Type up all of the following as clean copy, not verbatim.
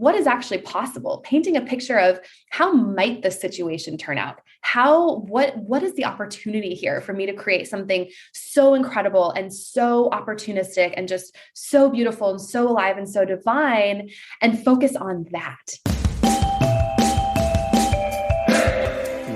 what is actually possible, painting a picture of how might this situation turn out? What is the opportunity here for me to create something so incredible and so opportunistic and just so beautiful and so alive and so divine, and focus on that.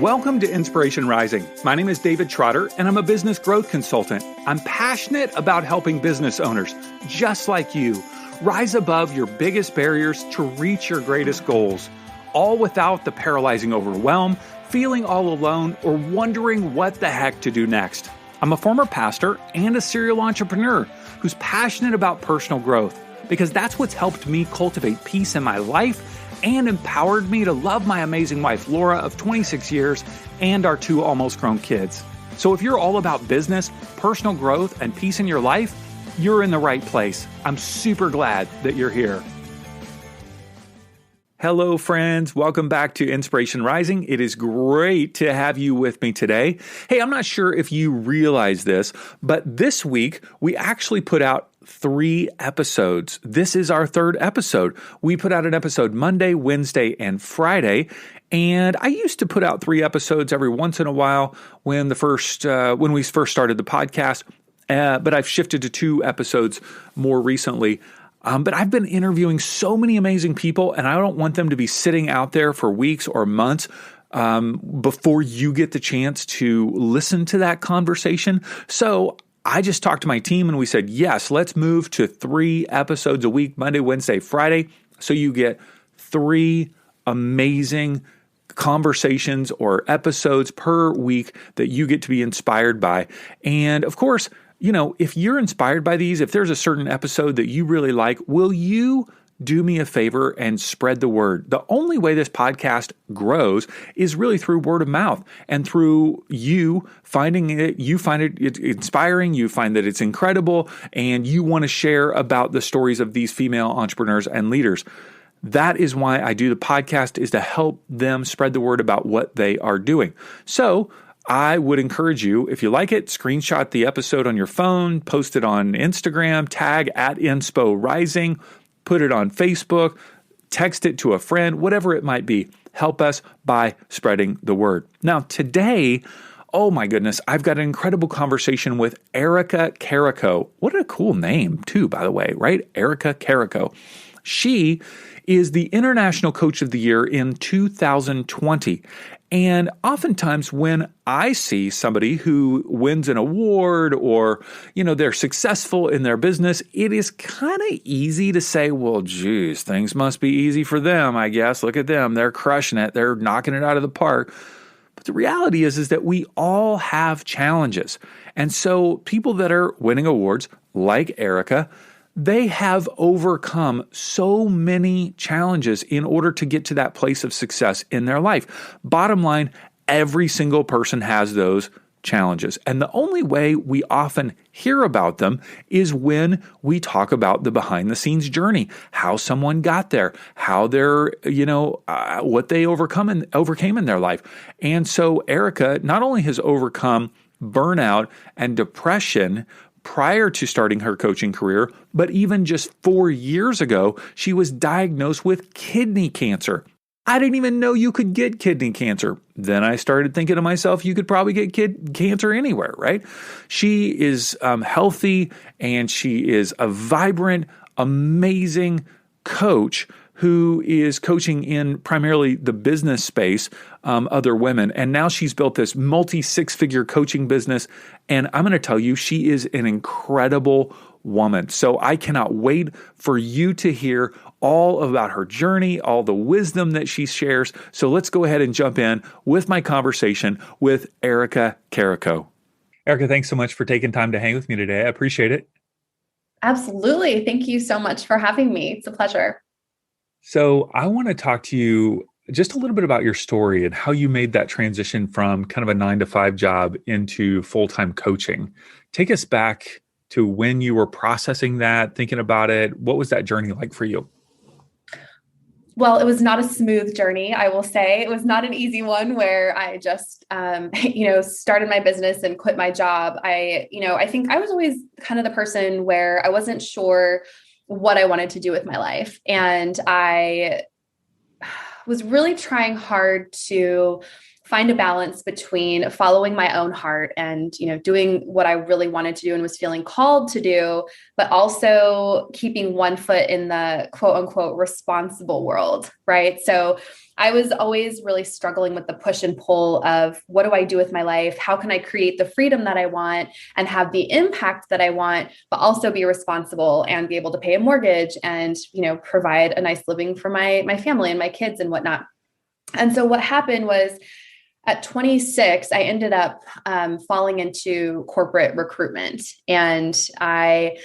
Welcome to Inspiration Rising. My name is David Trotter, and I'm a business growth consultant. I'm passionate about helping business owners, just like you, rise above your biggest barriers to reach your greatest goals, all without the paralyzing overwhelm, feeling all alone, or wondering what the heck to do next. I'm a former pastor and a serial entrepreneur who's passionate about personal growth, because that's what's helped me cultivate peace in my life and empowered me to love my amazing wife, Laura, of 26 years, and our 2 almost grown kids. So if you're all about business, personal growth, and peace in your life, you're in the right place. I'm super glad that you're here. Hello, friends. Welcome back to Inspiration Rising. It is great to have you with me today. Hey, I'm not sure if you realize this, but this week we actually put out 3 episodes. This is our 3rd episode. We put out an episode Monday, Wednesday, and Friday. And I used to put out 3 episodes every once in a while when we first started the podcast. But I've shifted to 2 episodes more recently. But I've been interviewing so many amazing people, and I don't want them to be sitting out there for weeks or months before you get the chance to listen to that conversation. So I just talked to my team and we said, yes, let's move to 3 episodes a week, Monday, Wednesday, Friday. So you get 3 amazing conversations or episodes per week that you get to be inspired by. And of course, you know, if you're inspired by these, if there's a certain episode that you really like, will you do me a favor and spread the word? The only way this podcast grows is really through word of mouth and through you finding it. You find it inspiring, you find that it's incredible, and you want to share about the stories of these female entrepreneurs and leaders. That is why I do the podcast, is to help them spread the word about what they are doing. So I would encourage you, if you like it, screenshot the episode on your phone, post it on Instagram, tag @InspoRising, put it on Facebook, text it to a friend, whatever it might be. Help us by spreading the word. Now, today, oh my goodness, I've got an incredible conversation with Erica Carrico. What a cool name, too, by the way, right? Erica Carrico. She is the International Coach of the Year in 2020. And oftentimes when I see somebody who wins an award or, you know, they're successful in their business, it is kind of easy to say, well, geez, things must be easy for them, I guess. Look at them. They're crushing it. They're knocking it out of the park. But the reality is that we all have challenges. And so people that are winning awards, like Erica, they have overcome so many challenges in order to get to that place of success in their life. Bottom line, every single person has those challenges. And the only way we often hear about them is when we talk about the behind the scenes journey, how someone got there, how they're, what they overcame in their life. And so Erica not only has overcome burnout and depression prior to starting her coaching career, but even just 4 years ago, she was diagnosed with kidney cancer. I didn't even know you could get kidney cancer. Then I started thinking to myself, you could probably get cancer anywhere, right? She is healthy, and she is a vibrant, amazing coach who is coaching in primarily the business space, other women. And now she's built this multi-6-figure coaching business. And I'm going to tell you, she is an incredible woman. So I cannot wait for you to hear all about her journey, all the wisdom that she shares. So let's go ahead and jump in with my conversation with Erica Carrico. Erica, thanks so much for taking time to hang with me today. I appreciate it. Absolutely. Thank you so much for having me. It's a pleasure. So I want to talk to you just a little bit about your story and how you made that transition from kind of a 9-to-5 job into full-time coaching. Take us back to when you were processing that, thinking about it. What was that journey like for you? Well, it was not a smooth journey, I will say. It was not an easy one where I just, started my business and quit my job. I think I was always kind of the person where I wasn't sure what I wanted to do with my life. And I was really trying hard to find a balance between following my own heart and, doing what I really wanted to do and was feeling called to do, but also keeping one foot in the quote unquote responsible world. Right. So I was always really struggling with the push and pull of what do I do with my life? How can I create the freedom that I want and have the impact that I want, but also be responsible and be able to pay a mortgage and, provide a nice living for my family and my kids and whatnot. And so what happened was at 26, I ended up falling into corporate recruitment. And I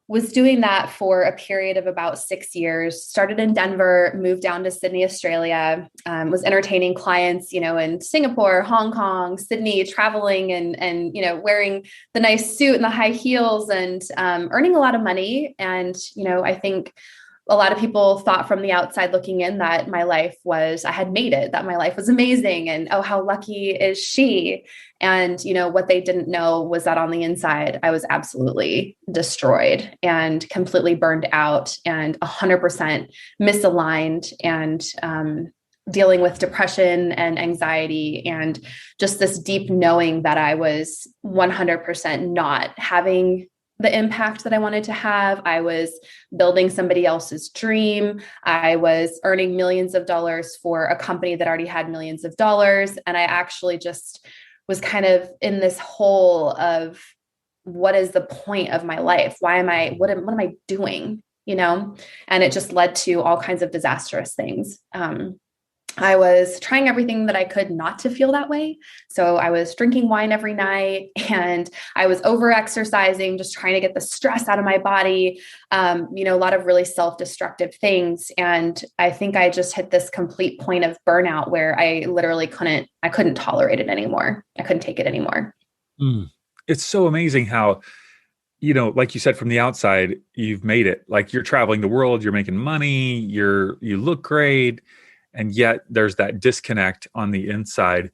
was doing that for a period of about 6 years, started in Denver, moved down to Sydney, Australia, was entertaining clients, in Singapore, Hong Kong, Sydney, traveling and wearing the nice suit and the high heels and earning a lot of money. And, I think a lot of people thought from the outside looking in that I had made it, that my life was amazing. And, oh, how lucky is she? And, what they didn't know was that on the inside, I was absolutely destroyed and completely burned out and 100% misaligned and, dealing with depression and anxiety and just this deep knowing that I was 100% not having the impact that I wanted to have. I was building somebody else's dream. I was earning millions of dollars for a company that already had millions of dollars. And I actually just was kind of in this hole of what is the point of my life? What am I doing? And it just led to all kinds of disastrous things. I was trying everything that I could not to feel that way. So I was drinking wine every night and I was over exercising, just trying to get the stress out of my body. A lot of really self-destructive things. And I think I just hit this complete point of burnout where I literally couldn't tolerate it anymore. I couldn't take it anymore. It's so amazing how, like you said, from the outside, you've made it. Like you're traveling the world, you're making money, you look great. And yet there's that disconnect on the inside.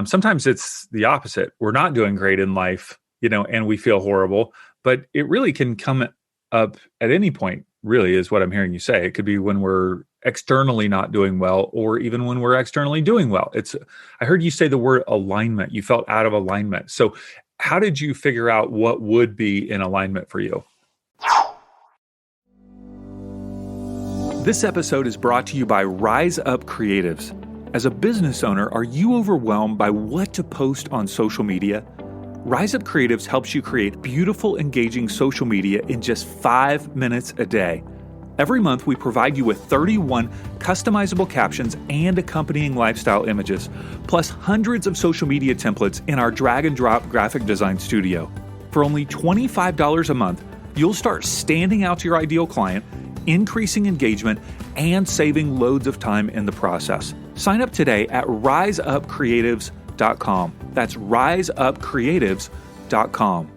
Sometimes it's the opposite. We're not doing great in life, and we feel horrible, but it really can come up at any point, really, is what I'm hearing you say. It could be when we're externally not doing well, or even when we're externally doing well. I heard you say the word alignment. You felt out of alignment. So how did you figure out what would be in alignment for you? This episode is brought to you by Rise Up Creatives. As a business owner, are you overwhelmed by what to post on social media? Rise Up Creatives helps you create beautiful, engaging social media in just 5 minutes a day. Every month, we provide you with 31 customizable captions and accompanying lifestyle images, plus hundreds of social media templates in our drag and drop graphic design studio. For only $25 a month, you'll start standing out to your ideal client, increasing engagement, and saving loads of time in the process. Sign up today at riseupcreatives.com. That's riseupcreatives.com.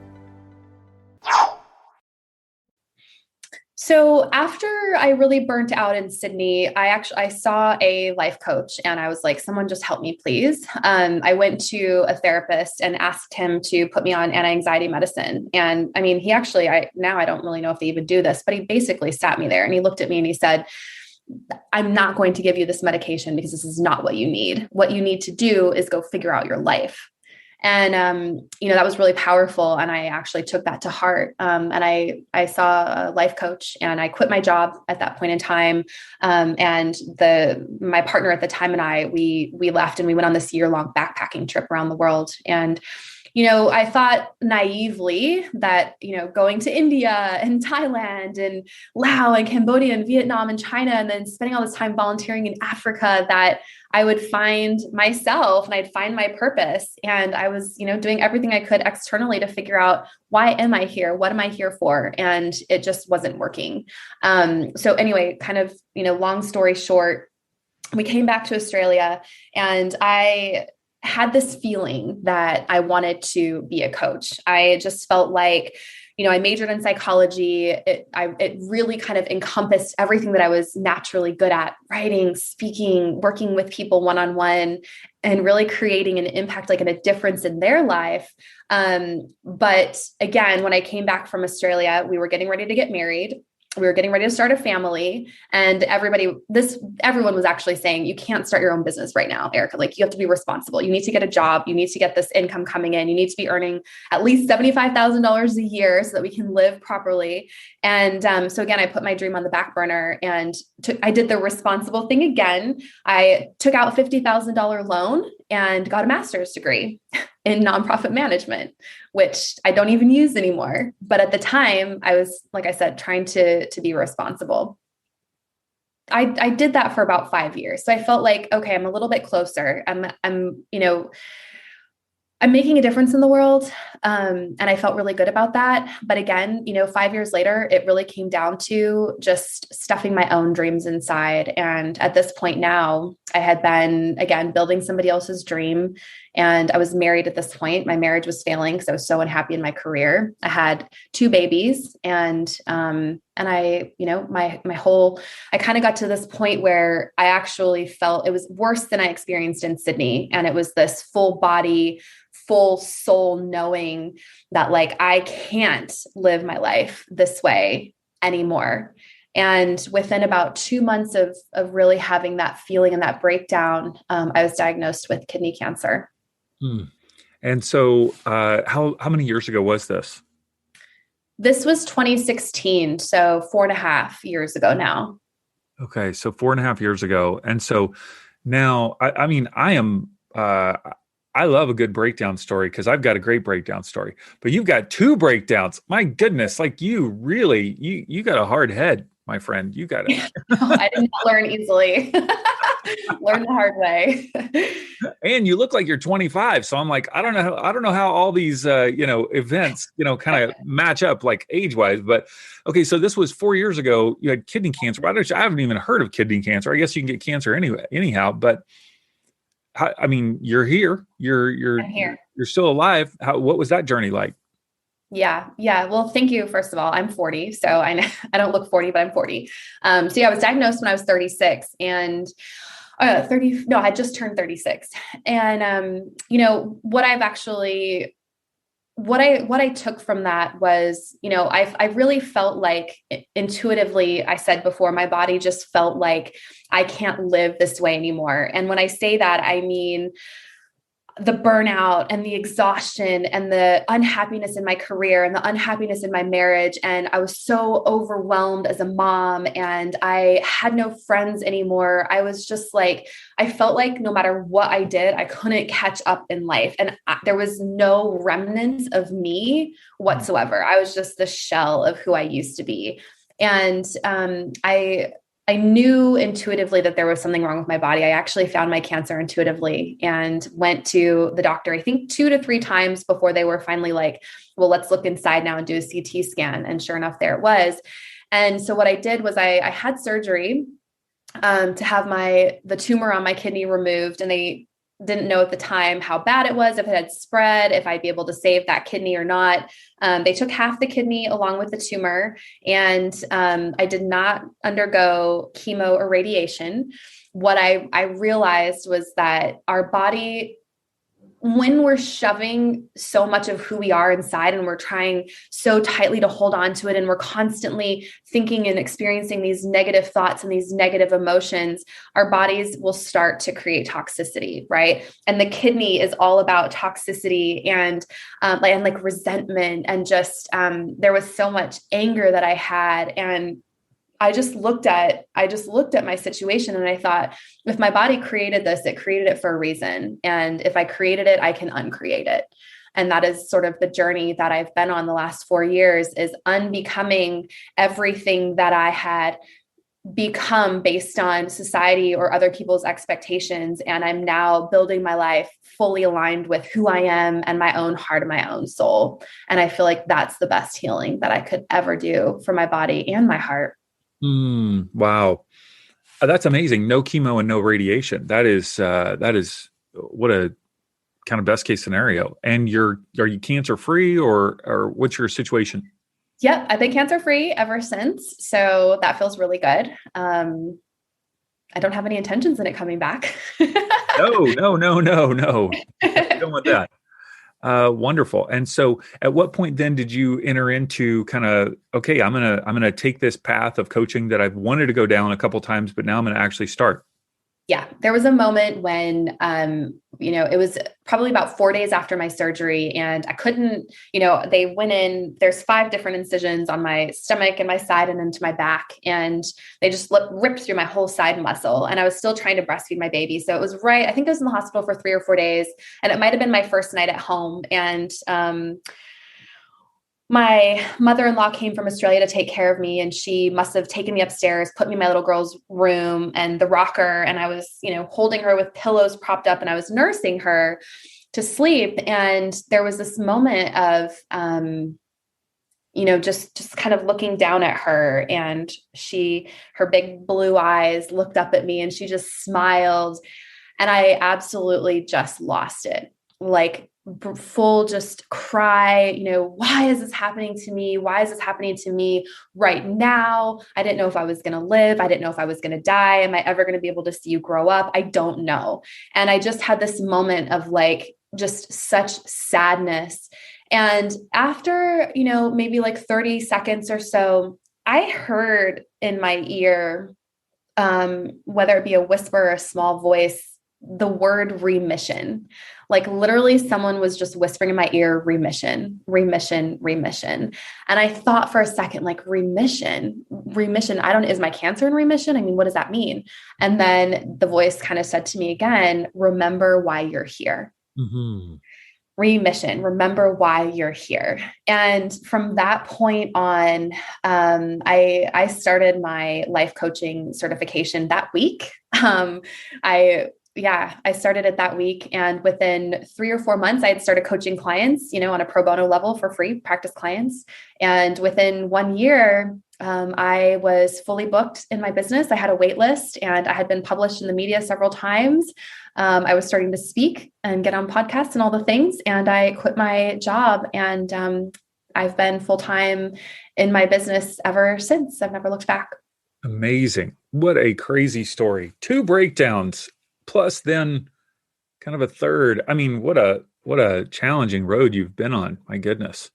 So after I really burnt out in Sydney, I saw a life coach and I was like, someone just help me, please. I went to a therapist and asked him to put me on anti-anxiety medicine. And I mean, now I don't really know if they even do this, but he basically sat me there and he looked at me and he said, I'm not going to give you this medication because this is not what you need. What you need to do is go figure out your life. And, that was really powerful. And I actually took that to heart. And I saw a life coach and I quit my job at that point in time. And my partner at the time and we left and we went on this year-long backpacking trip around the world. And I thought naively that, going to India and Thailand and Laos and Cambodia and Vietnam and China, and then spending all this time volunteering in Africa, that I would find myself and I'd find my purpose. And I was, doing everything I could externally to figure out, why am I here? What am I here for? And it just wasn't working. So anyway, kind of, long story short, we came back to Australia and I had this feeling that I wanted to be a coach. I just felt like, I majored in psychology. It really kind of encompassed everything that I was naturally good at: writing, speaking, working with people one-on-one, and really creating an impact, like a difference in their life. But again, when I came back from Australia, we were getting ready to get married. We were getting ready to start a family, and everyone was actually saying, you can't start your own business right now, Erica. Like, you have to be responsible. You need to get a job. You need to get this income coming in. You need to be earning at least $75,000 a year so that we can live properly. And so again, I put my dream on the back burner, and I did the responsible thing again. I took out a $50,000 loan and got a master's degree in nonprofit management, which I don't even use anymore. But at the time, I was, like I said, trying to be responsible. I did that for about 5 years. So I felt like, okay, I'm a little bit closer. I'm making a difference in the world. And I felt really good about that. But again, 5 years later, it really came down to just stuffing my own dreams inside. And at this point now, I had been, again, building somebody else's dream. And I was married at this point. My marriage was failing because I was so unhappy in my career. I had 2 babies, and I, I kind of got to this point where I actually felt it was worse than I experienced in Sydney. And it was this full body, full soul knowing that, like, I can't live my life this way anymore. And within about 2 months of really having that feeling and that breakdown, I was diagnosed with kidney cancer. Hmm. And so, how many years ago was this? This was 2016, so 4.5 years ago now. Okay, so 4.5 years ago. And so now, I mean, I love a good breakdown story because I've got a great breakdown story. But you've got 2 breakdowns. My goodness, like, you got a hard head, my friend. You got it. I did not learn easily. Learn the hard way. And you look like you're 25. So I'm like, I don't know how all these events, kind of match up, like, age-wise. But okay, so this was 4 years ago. You had kidney cancer. I haven't even heard of kidney cancer. I guess you can get cancer anyway, anyhow. But I mean, you're here. I'm here. You're still alive. What was that journey like? Yeah. Well, thank you. First of all, I'm 40, so I don't look 40, but I'm 40. So yeah, I was diagnosed when I was 36, and 30. No, I had just turned 36. And what I took from that was, I really felt like, intuitively, I said before, my body just felt like I can't live this way anymore. And when I say that, I mean the burnout and the exhaustion and the unhappiness in my career and the unhappiness in my marriage. And I was so overwhelmed as a mom, and I had no friends anymore. I was just like, I felt like no matter what I did, I couldn't catch up in life. And there was no remnants of me whatsoever. I was just the shell of who I used to be. And I knew intuitively that there was something wrong with my body. I actually found my cancer intuitively and went to the doctor, I think 2 to 3 times before they were finally like, well, let's look inside now and do a CT scan. And sure enough, there it was. And so what I did was I had surgery to have the tumor on my kidney removed. And they didn't know at the time how bad it was, if it had spread, if I'd be able to save that kidney or not. They took half the kidney along with the tumor, and I did not undergo chemo or radiation. What I realized was that our body, when we're shoving so much of who we are inside and we're trying so tightly to hold on to it, and we're constantly thinking and experiencing these negative thoughts and these negative emotions, our bodies will start to create toxicity, right? And the kidney is all about toxicity and like resentment, and just there was so much anger that I had. And I just looked at my situation, and I thought, if my body created this, it created it for a reason. And if I created it, I can uncreate it. And that is sort of the journey that I've been on the last 4 years, is unbecoming everything that I had become based on society or other people's expectations. And I'm now building my life fully aligned with who I am and my own heart and my own soul. And I feel like that's the best healing that I could ever do for my body and my heart. Wow. That's amazing. No chemo and no radiation. That is what a kind of best case scenario. And are you cancer free, or what's your situation? Yep. I've been cancer free ever since. So that feels really good. I don't have any intentions in it coming back. No. You don't want that. Wonderful. And so at what point then did you enter into kind of, okay, I'm gonna take this path of coaching that I've wanted to go down a couple times, but now I'm gonna actually start? Yeah, there was a moment when, it was probably about 4 days after my surgery, and I couldn't, they went in, there's 5 different incisions on my stomach and my side and into my back. And they just ripped through my whole side muscle. And I was still trying to breastfeed my baby. So it was right. I think I was in the hospital for 3 or 4 days, and it might've been my first night at home. And, my mother-in-law came from Australia to take care of me, and she must have taken me upstairs, put me in my little girl's room and the rocker. And I was, holding her with pillows propped up, and I was nursing her to sleep. And there was this moment of, just kind of looking down at her, and her big blue eyes looked up at me, and she just smiled. And I absolutely just lost it. Like, full just cry, why is this happening to me? Why is this happening to me right now? I didn't know if I was going to live. I didn't know if I was going to die. Am I ever going to be able to see you grow up? I don't know. And I just had this moment of like, just such sadness. And after, maybe like 30 seconds or so, I heard in my ear, whether it be a whisper or a small voice, the word remission. Like, literally someone was just whispering in my ear, remission, remission, remission. And I thought for a second, like, remission, is my cancer in remission? I mean, what does that mean? And then the voice kind of said to me again, remember why you're here. Mm-hmm. Remission, remember why you're here. And from that point on, I started my life coaching certification that week. I started it that week. And within 3 or 4 months, I had started coaching clients, on a pro bono level for free, practice clients. And within 1 year, I was fully booked in my business. I had a wait list, and I had been published in the media several times. I was starting to speak and get on podcasts and all the things. And I quit my job, and I've been full-time in my business ever since. I've never looked back. Amazing. What a crazy story. 2 breakdowns plus then kind of a third. I mean, what a challenging road you've been on. My goodness.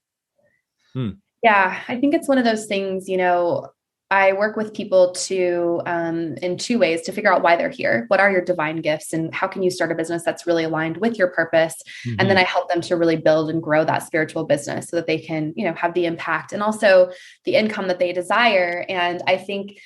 Yeah, I think it's one of those things, I work with people in 2 ways to figure out why they're here. What are your divine gifts, and how can you start a business that's really aligned with your purpose? Mm-hmm. And then I help them to really build and grow that spiritual business so that they can, have the impact and also the income that they desire. And I think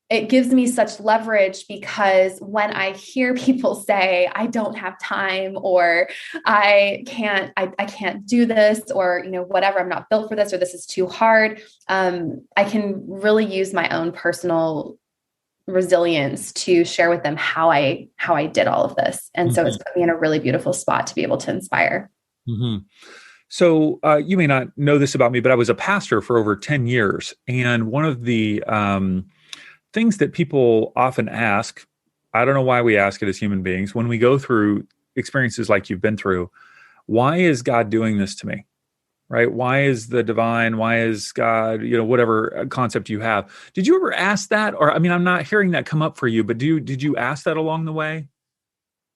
it gives me such leverage, because when I hear people say, I don't have time, or I can't do this, or, whatever, I'm not built for this, or this is too hard. I can really use my own personal resilience to share with them how I did all of this. And so it's put me in a really beautiful spot to be able to inspire. Mm-hmm. So you may not know this about me, but I was a pastor for over 10 years. And one of the things that people often ask, I don't know why we ask it as human beings, when we go through experiences like you've been through, why is God doing this to me? Right? Why is the divine? Why is God, whatever concept you have. Did you ever ask that? Or, I mean, I'm not hearing that come up for you, but did you ask that along the way?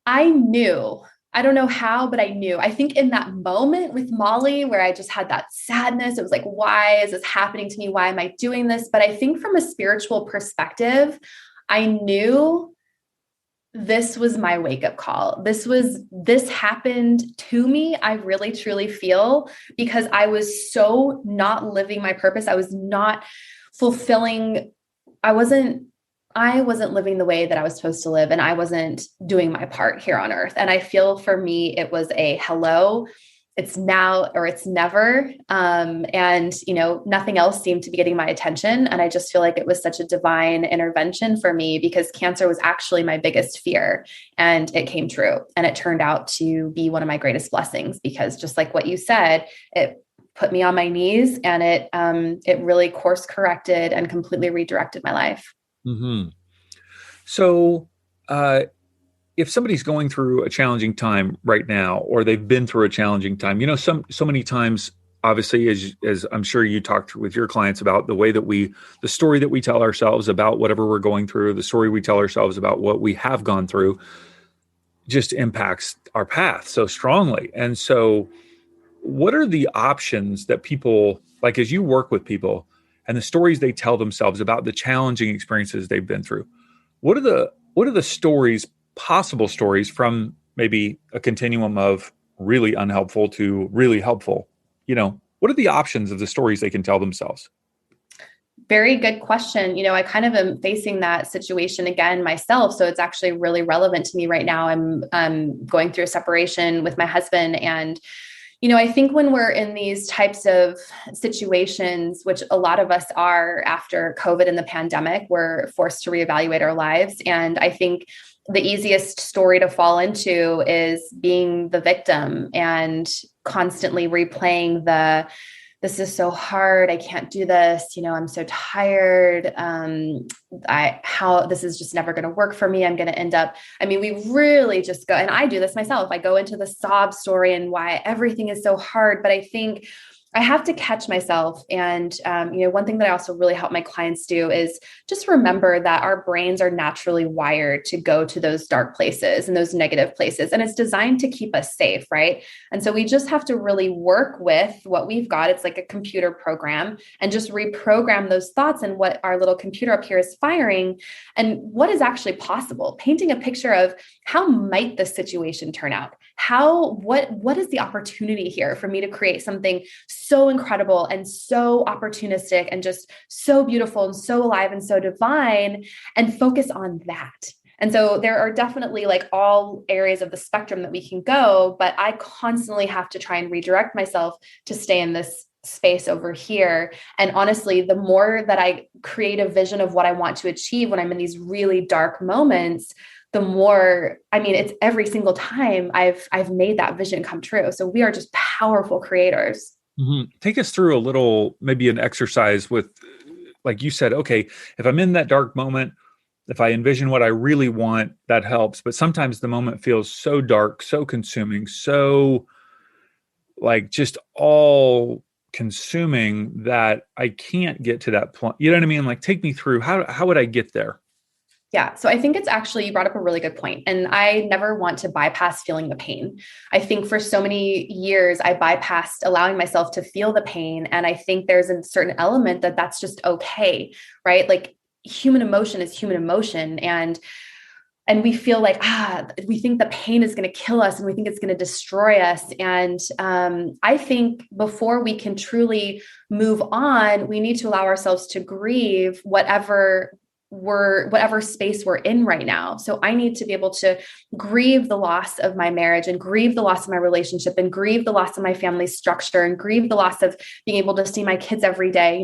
I knew. I don't know how, but I knew. I think in that moment with Molly, where I just had that sadness, it was like, why is this happening to me? Why am I doing this? But I think from a spiritual perspective, I knew this was my wake-up call. This happened to me, I really truly feel, because I was so not living my purpose. I was not fulfilling. I wasn't living the way that I was supposed to live, and I wasn't doing my part here on earth. And I feel for me, it was a hello, it's now or it's never. And, nothing else seemed to be getting my attention. And I just feel like it was such a divine intervention for me, because cancer was actually my biggest fear, and it came true. And it turned out to be one of my greatest blessings, because just like what you said, it put me on my knees, and it really course corrected and completely redirected my life. Mm-hmm. So, if somebody's going through a challenging time right now, or they've been through a challenging time, so many times, obviously, as I'm sure you talked with your clients about the way that the story that we tell ourselves about whatever we're going through, the story we tell ourselves about what we have gone through, just impacts our path so strongly. And so, what are the options that people, like as you work with people and the stories they tell themselves about the challenging experiences they've been through? What are the stories, possible stories from maybe a continuum of really unhelpful to really helpful? What are the options of the stories they can tell themselves? Very good question. I kind of am facing that situation again myself. So it's actually really relevant to me right now. I'm going through a separation with my husband. And, I think when we're in these types of situations, which a lot of us are after COVID and the pandemic, we're forced to reevaluate our lives. And I think the easiest story to fall into is being the victim and constantly replaying this is so hard. I can't do this. I'm so tired. How this is just never going to work for me. I'm going to end up, we really just go, and I do this myself. I go into the sob story and why everything is so hard. But I think I have to catch myself. And, one thing that I also really help my clients do is just remember that our brains are naturally wired to go to those dark places and those negative places. And it's designed to keep us safe, right? And so we just have to really work with what we've got. It's like a computer program, and just reprogram those thoughts and what our little computer up here is firing and what is actually possible. Painting a picture of how might this situation turn out? What is the opportunity here for me to create something so incredible and so opportunistic and just so beautiful and so alive and so divine, and focus on that. And so there are definitely like all areas of the spectrum that we can go, but I constantly have to try and redirect myself to stay in this space over here. And honestly, the more that I create a vision of what I want to achieve when I'm in these really dark moments, the more, it's every single time I've made that vision come true. So we are just powerful creators. Mm-hmm. Take us through a little, maybe an exercise with, like you said, okay, if I'm in that dark moment, if I envision what I really want, that helps. But sometimes the moment feels so dark, so consuming, so like just all consuming that I can't get to that point. You know what I mean? Like, take me through how would I get there? Yeah. So I think it's actually, you brought up a really good point. And I never want to bypass feeling the pain. I think for so many years, I bypassed allowing myself to feel the pain. And I think there's a certain element that that's just okay, right? Like human emotion is human emotion. And we feel like, we think the pain is going to kill us and we think it's going to destroy us. And I think before we can truly move on, we need to allow ourselves to grieve whatever space we're in right now. So I need to be able to grieve the loss of my marriage and grieve the loss of my relationship and grieve the loss of my family structure and grieve the loss of being able to see my kids every day,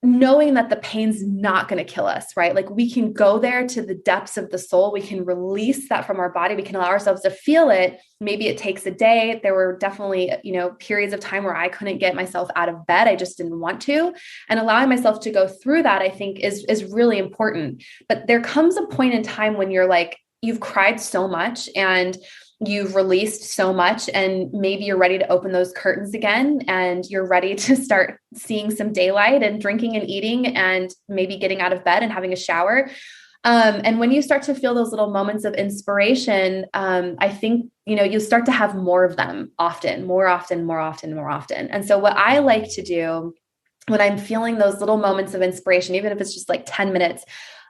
knowing that the pain's not going to kill us, right? Like we can go there to the depths of the soul. We can release that from our body. We can allow ourselves to feel it. Maybe it takes a day. There were definitely, periods of time where I couldn't get myself out of bed. I just didn't want to. And allowing myself to go through that, I think is really important. But there comes a point in time when you're like, you've cried so much and you've released so much, and maybe you're ready to open those curtains again and you're ready to start seeing some daylight and drinking and eating and maybe getting out of bed and having a shower. And when you start to feel those little moments of inspiration, I think, you start to have more of them often, more often, more often, more often. And so what I like to do when I'm feeling those little moments of inspiration, even if it's just like 10 minutes,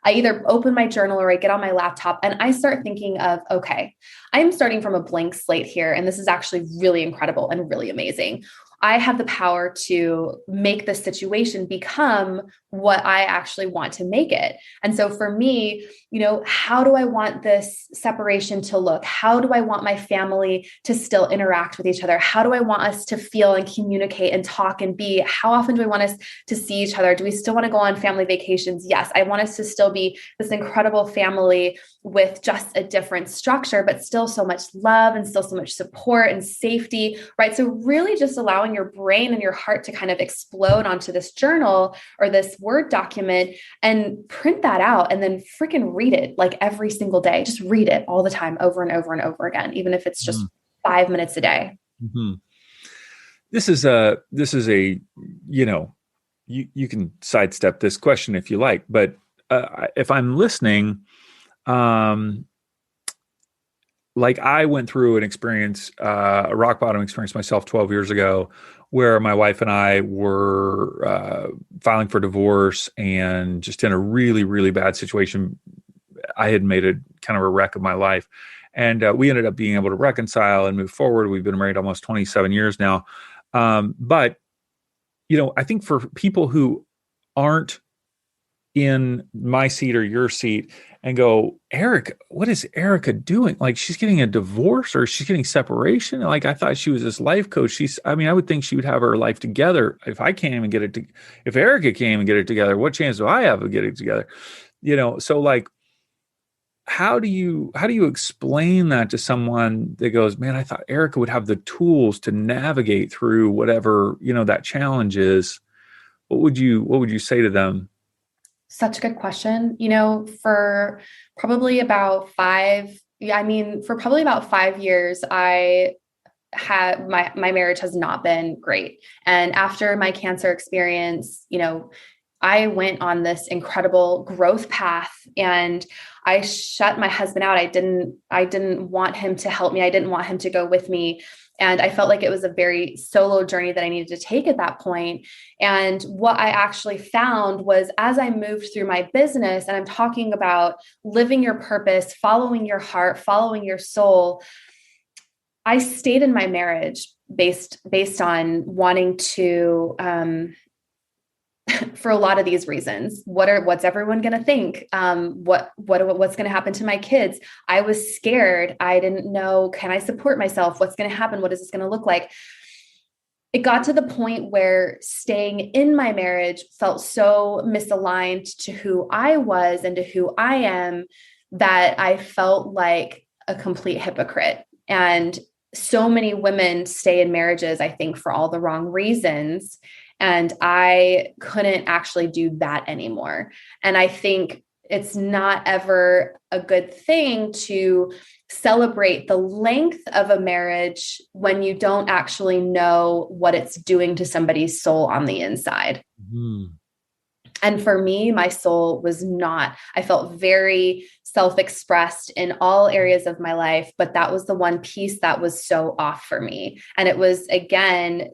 I either open my journal or I get on my laptop and I start thinking of, okay, I'm starting from a blank slate here. And this is actually really incredible and really amazing. I have the power to make this situation become what I actually want to make it. And so for me, how do I want this separation to look? How do I want my family to still interact with each other? How do I want us to feel and communicate and talk and be? How often do I want us to see each other? Do we still want to go on family vacations? Yes, I want us to still be this incredible family with just a different structure, but still so much love and still so much support and safety, right? So really just allowing your brain and your heart to kind of explode onto this journal or this Word document and print that out and then freaking read it like every single day. Just read it all the time, over and over and over again, even if it's just 5 minutes a day. Mm-hmm. This is a you can sidestep this question if you like, but if I'm listening, like I went through an experience, a rock bottom experience myself 12 years ago, where my wife and I were filing for divorce and just in a really, really bad situation. I had made a kind of a wreck of my life. And we ended up being able to reconcile and move forward. We've been married almost 27 years now. But, I think for people who aren't in my seat or your seat and go, Eric, what is Erica doing? Like, she's getting a divorce or she's getting separation. Like, I thought she was this life coach. I would think she would have her life together. If I can't even get it to, if Erica can't even get it together, what chance do I have of getting it together? So like, how do you explain that to someone that goes, man, I thought Erica would have the tools to navigate through whatever, that challenge is. What would you say to them? Such a good question. For probably about for probably about 5 years, I had my marriage has not been great. And after my cancer experience, I went on this incredible growth path and I shut my husband out. I didn't want him to help me. I didn't want him to go with me. And I felt like it was a very solo journey that I needed to take at that point. And what I actually found was as I moved through my business, and I'm talking about living your purpose, following your heart, following your soul, I stayed in my marriage based on wanting to for a lot of these reasons. What's everyone going to think? What's going to happen to my kids? I was scared. I didn't know, can I support myself? What's going to happen? What is this going to look like? It got to the point where staying in my marriage felt so misaligned to who I was and to who I am that I felt like a complete hypocrite. And so many women stay in marriages, I think, for all the wrong reasons. And I couldn't actually do that anymore. And I think it's not ever a good thing to celebrate the length of a marriage when you don't actually know what it's doing to somebody's soul on the inside. Mm. And for me, my soul was not, I felt very self-expressed in all areas of my life, but that was the one piece that was so off for me. And it was, again,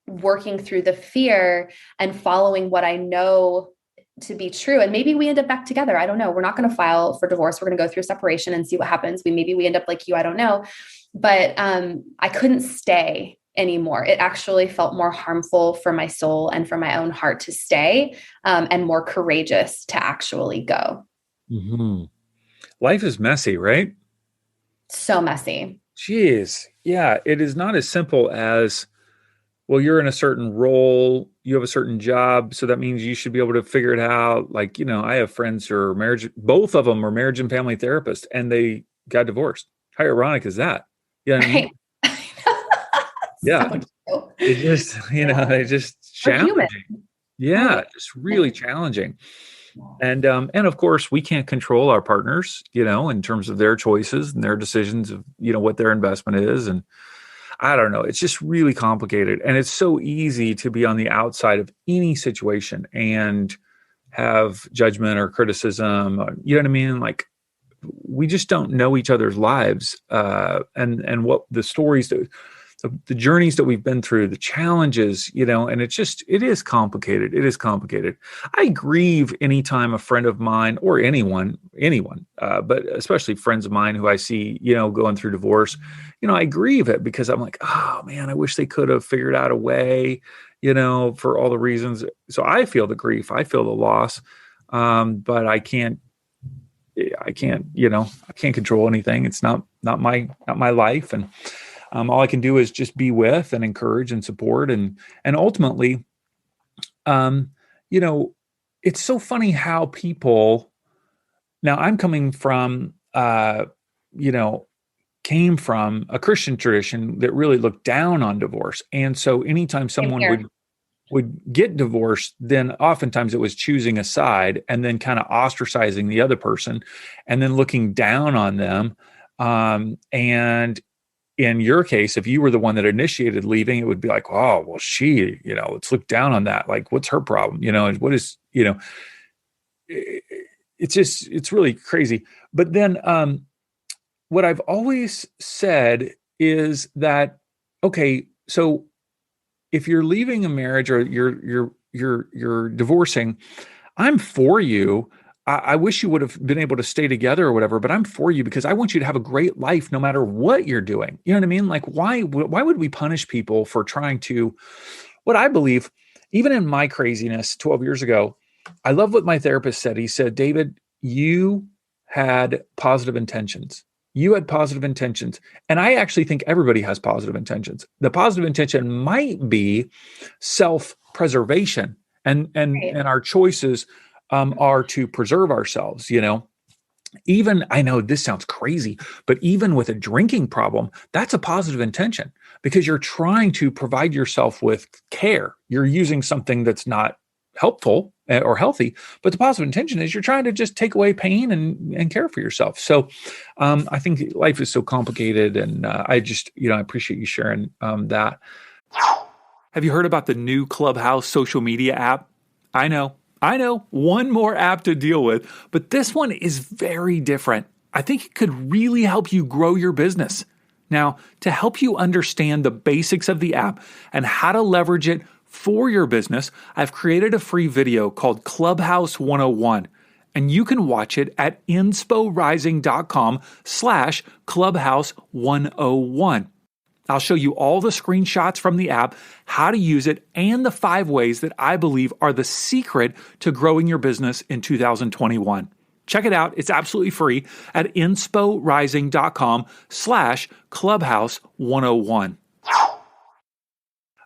working through the fear and following what I know to be true. And maybe we end up back together. I don't know. We're not going to file for divorce. We're going to go through separation and see what happens. Maybe we end up like you. I don't know. But I couldn't stay anymore. It actually felt more harmful for my soul and for my own heart to stay, and more courageous to actually go. Mm-hmm. Life is messy, right? So messy. Jeez. Yeah. It is not as simple as, well, you're in a certain role, you have a certain job, so that means you should be able to figure it out. Like, I have friends who are marriage, both of them are marriage and family therapists, and they got divorced. How ironic is that? You know what I mean? Right. Yeah. So true. It just, Yeah. it's just We're human. challenging. Yeah, Right. just really challenging. And of course, we can't control our partners, in terms of their choices and their decisions of, what their investment is. And I don't know. It's just really complicated. And it's so easy to be on the outside of any situation and have judgment or criticism. You know what I mean? Like, we just don't know each other's lives, and what the stories that the journeys that we've been through, the challenges, and it is complicated. It is complicated. I grieve anytime a friend of mine or anyone, but especially friends of mine who I see, going through divorce, I grieve it because I'm like, oh man, I wish they could have figured out a way, for all the reasons. So I feel the grief, I feel the loss. But I can't control anything. It's not my life. And all I can do is just be with and encourage and support. And ultimately, um, you know, it's so funny how people, now I'm coming from, you know, came from a Christian tradition that really looked down on divorce. And so anytime Same someone would here. would get divorced, then oftentimes it was choosing a side and then kind of ostracizing the other person and then looking down on them. And in your case, if you were the one that initiated leaving, it would be like, oh, well, let's look down on that. Like, what's her problem? And what is, it's really crazy. But then, what I've always said is that, okay, so if you're leaving a marriage or you're divorcing, I'm for you. I wish you would have been able to stay together or whatever, but I'm for you because I want you to have a great life no matter what you're doing. You know what I mean? Like, why would we punish people for trying to, what I believe, even in my craziness 12 years ago, I love what my therapist said. He said, David, you had positive intentions. You had positive intentions. And I actually think everybody has positive intentions. The positive intention might be self-preservation and Right. our choices are to preserve ourselves, you know. Even I know this sounds crazy, but even with a drinking problem, that's a positive intention because you're trying to provide yourself with care. You're using something that's not helpful or healthy, but the positive intention is you're trying to just take away pain and care for yourself. So I think life is so complicated, and I just, you know, I appreciate you sharing that. Have you heard about the new Clubhouse social media app? I know, one more app to deal with, but this one is very different. I think it could really help you grow your business. Now, to help you understand the basics of the app and how to leverage it for your business, I've created a free video called Clubhouse 101, and you can watch it at insporising.com/Clubhouse 101. I'll show you all the screenshots from the app, how to use it, and the 5 ways that I believe are the secret to growing your business in 2021. Check it out. It's absolutely free at insporising.com/Clubhouse 101.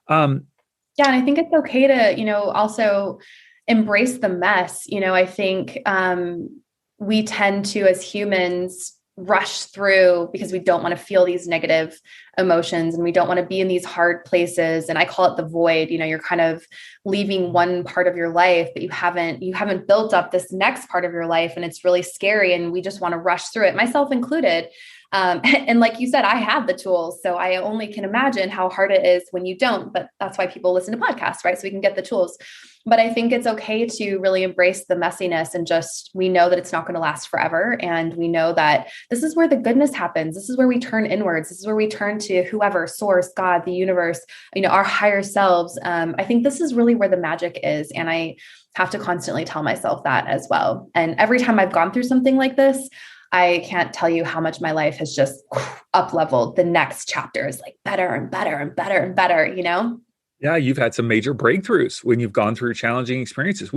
Yeah, and I think it's okay to, also embrace the mess. I think we tend to, as humans, rush through because we don't want to feel these negative emotions and we don't want to be in these hard places. And I call it the void. You're kind of leaving one part of your life, but you haven't built up this next part of your life, and it's really scary. And we just want to rush through it, myself included. And like you said, I have the tools. So I only can imagine how hard it is when you don't, but that's why people listen to podcasts, right? So we can get the tools. But I think it's okay to really embrace the messiness and just, we know that it's not going to last forever. And we know that this is where the goodness happens. This is where we turn inwards. This is where we turn to whoever, source, God, the universe, our higher selves. I think this is really where the magic is. And I have to constantly tell myself that as well. And every time I've gone through something like this, I can't tell you how much my life has just up leveled. The next chapter is like better and better and better and better. Yeah, you've had some major breakthroughs when you've gone through challenging experiences.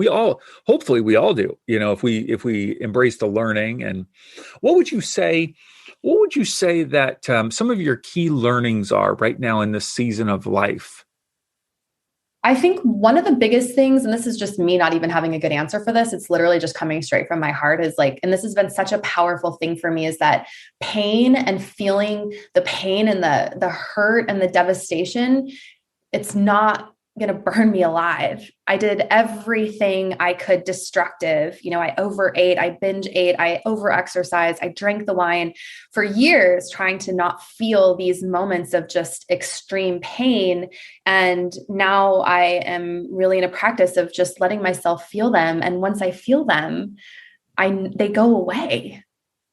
Hopefully we all do, if we embrace the learning. And what would you say, that some of your key learnings are right now in this season of life? I think one of the biggest things, and this is just me not even having a good answer for this, it's literally just coming straight from my heart, is like, and this has been such a powerful thing for me, is that pain and feeling the pain and the hurt and the devastation, it's not going to burn me alive. I did everything I could destructive. I overate, I binge ate, I overexercised, I drank the wine for years, trying to not feel these moments of just extreme pain. And now I am really in a practice of just letting myself feel them. And once I feel them, they go away.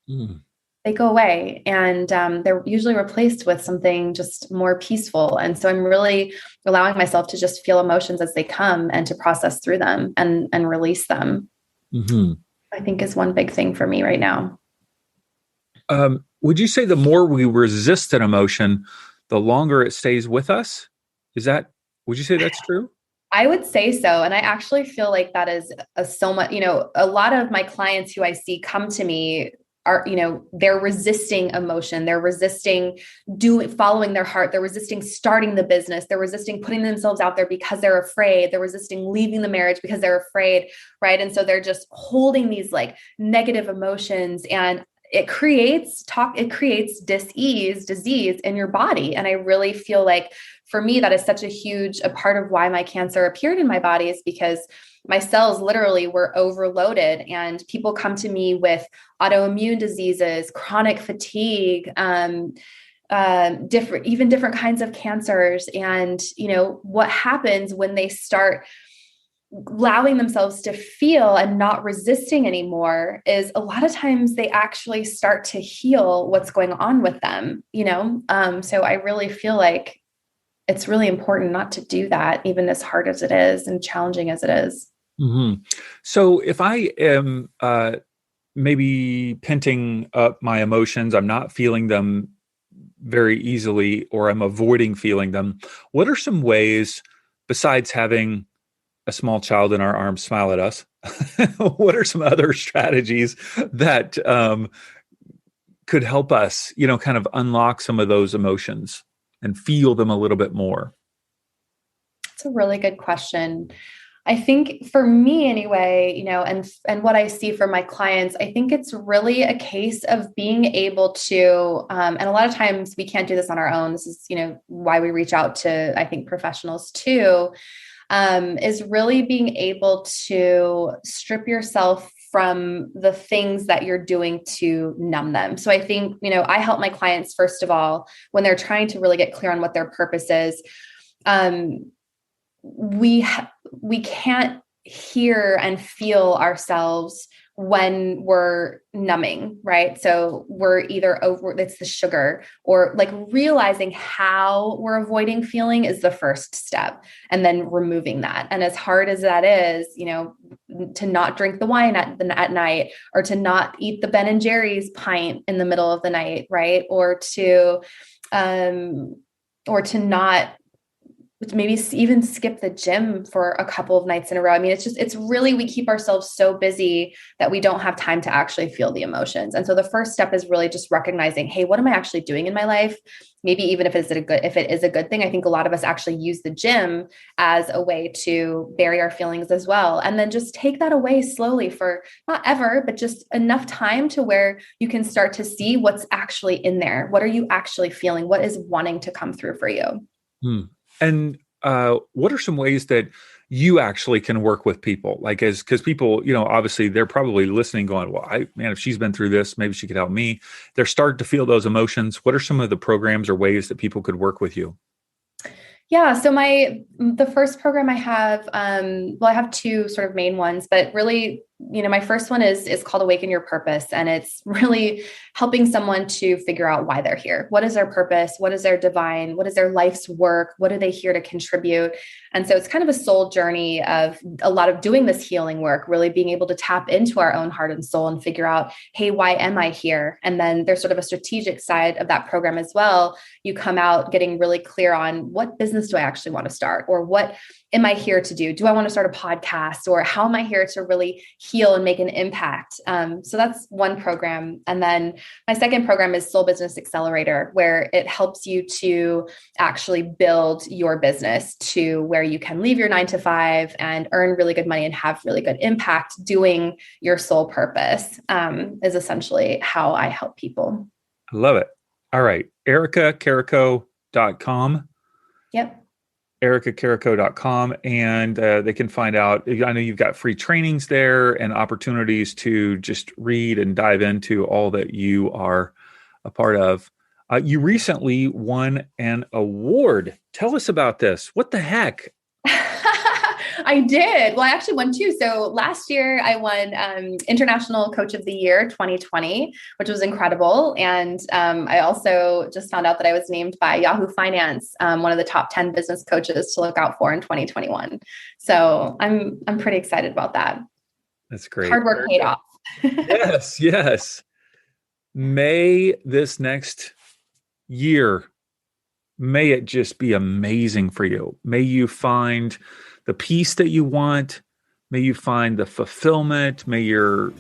Mm. They go away, and they're usually replaced with something just more peaceful. And so I'm really allowing myself to just feel emotions as they come and to process through them and release them. Mm-hmm. I think is one big thing for me right now. Would you say the more we resist an emotion, the longer it stays with us? Would you say that's true? I would say so. And I actually feel like that is so much, a lot of my clients who I see come to me are, they're resisting emotion. They're resisting following their heart. They're resisting starting the business. They're resisting putting themselves out there because they're afraid. They're resisting leaving the marriage because they're afraid. Right. And so they're just holding these like negative emotions, and it creates disease in your body. And I really feel like for me, that is such a part of why my cancer appeared in my body, is because my cells literally were overloaded, and people come to me with autoimmune diseases, chronic fatigue, different kinds of cancers. And, what happens when they start allowing themselves to feel and not resisting anymore is a lot of times they actually start to heal what's going on with them, So I really feel like it's really important not to do that, even as hard as it is and challenging as it is. Mm-hmm. So if I am maybe penting up my emotions, I'm not feeling them very easily, or I'm avoiding feeling them, what are some ways, besides having a small child in our arms smile at us, what are some other strategies that could help us, kind of unlock some of those emotions and feel them a little bit more? It's a really good question. I think for me anyway, and what I see for my clients, I think it's really a case of being able to, and a lot of times we can't do this on our own. This is, why we reach out to, I think, professionals too, is really being able to strip yourself from the things that you're doing to numb them. So I think, I help my clients, first of all, when they're trying to really get clear on what their purpose is. We can't hear and feel ourselves when we're numbing, right? So we're either it's the sugar, or like realizing how we're avoiding feeling is the first step, and then removing that. And as hard as that is, to not drink the wine at night, or to not eat the Ben and Jerry's pint in the middle of the night, right? Or to not maybe even skip the gym for a couple of nights in a row. I mean, it's really, we keep ourselves so busy that we don't have time to actually feel the emotions. And so the first step is really just recognizing, hey, what am I actually doing in my life? Maybe even if it is a good thing. I think a lot of us actually use the gym as a way to bury our feelings as well. And then just take that away slowly for not ever, but just enough time to where you can start to see what's actually in there. What are you actually feeling? What is wanting to come through for you? And what are some ways that you actually can work with people? Like, because people, obviously they're probably listening going, well, if she's been through this, maybe she could help me. They're starting to feel those emotions. What are some of the programs or ways that people could work with you? Yeah. So the first program I have, I have two sort of main ones, but really, my first one is called Awaken Your Purpose. And it's really helping someone to figure out why they're here. What is their purpose? What is their divine? What is their life's work? What are they here to contribute? And so it's kind of a soul journey of a lot of doing this healing work, really being able to tap into our own heart and soul and figure out, hey, why am I here? And then there's sort of a strategic side of that program as well. You come out getting really clear on, what business do I actually want to start? Or what am I here to do? Do I want to start a podcast? Or how am I here to really heal and make an impact? So that's one program. And then my second program is Soul Business Accelerator, where it helps you to actually build your business to where you can leave your 9 to 5 and earn really good money and have really good impact doing your soul purpose, is essentially how I help people. I love it. All right. EricaCarrico.com. Yep. EricaCarrico.com, and they can find out. I know you've got free trainings there and opportunities to just read and dive into all that you are a part of. You recently won an award. Tell us about this. What the heck? I did. Well, I actually won two. So last year I won International Coach of the Year 2020, which was incredible. And I also just found out that I was named by Yahoo Finance, one of the top 10 business coaches to look out for in 2021. So I'm pretty excited about that. That's great. Hard work paid off. Yes, yes. May this next year, may it just be amazing for you. May you find the peace that you want. May you find the fulfillment. May your,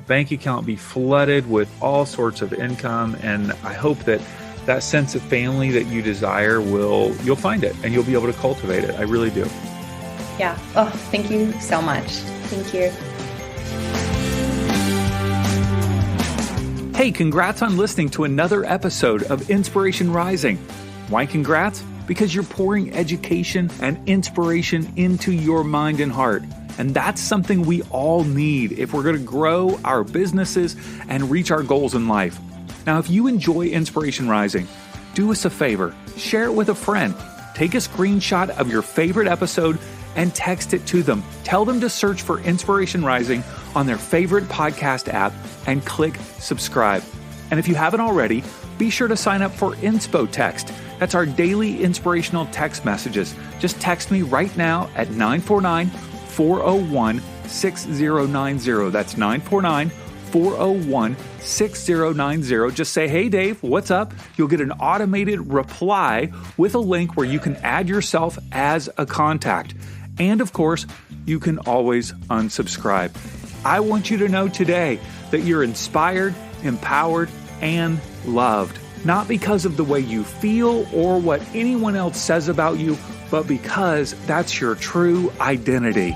bank account be flooded with all sorts of income. And I hope that sense of family that you desire you'll find it and you'll be able to cultivate it. I really do. Yeah. Oh, thank you so much. Thank you. Hey, congrats on listening to another episode of Inspiration Rising. Why congrats? Because you're pouring education and inspiration into your mind and heart. And that's something we all need if we're going to grow our businesses and reach our goals in life. Now, if you enjoy Inspiration Rising, do us a favor, share it with a friend. Take a screenshot of your favorite episode and text it to them. Tell them to search for Inspiration Rising on their favorite podcast app and click subscribe. And if you haven't already, be sure to sign up for Inspo Text. That's our daily inspirational text messages. Just text me right now at 949-401-6090. That's 949-401-6090. Just say, hey, Dave, what's up? You'll get an automated reply with a link where you can add yourself as a contact. And of course, you can always unsubscribe. I want you to know today that you're inspired, empowered, and loved. Not because of the way you feel or what anyone else says about you, but because that's your true identity.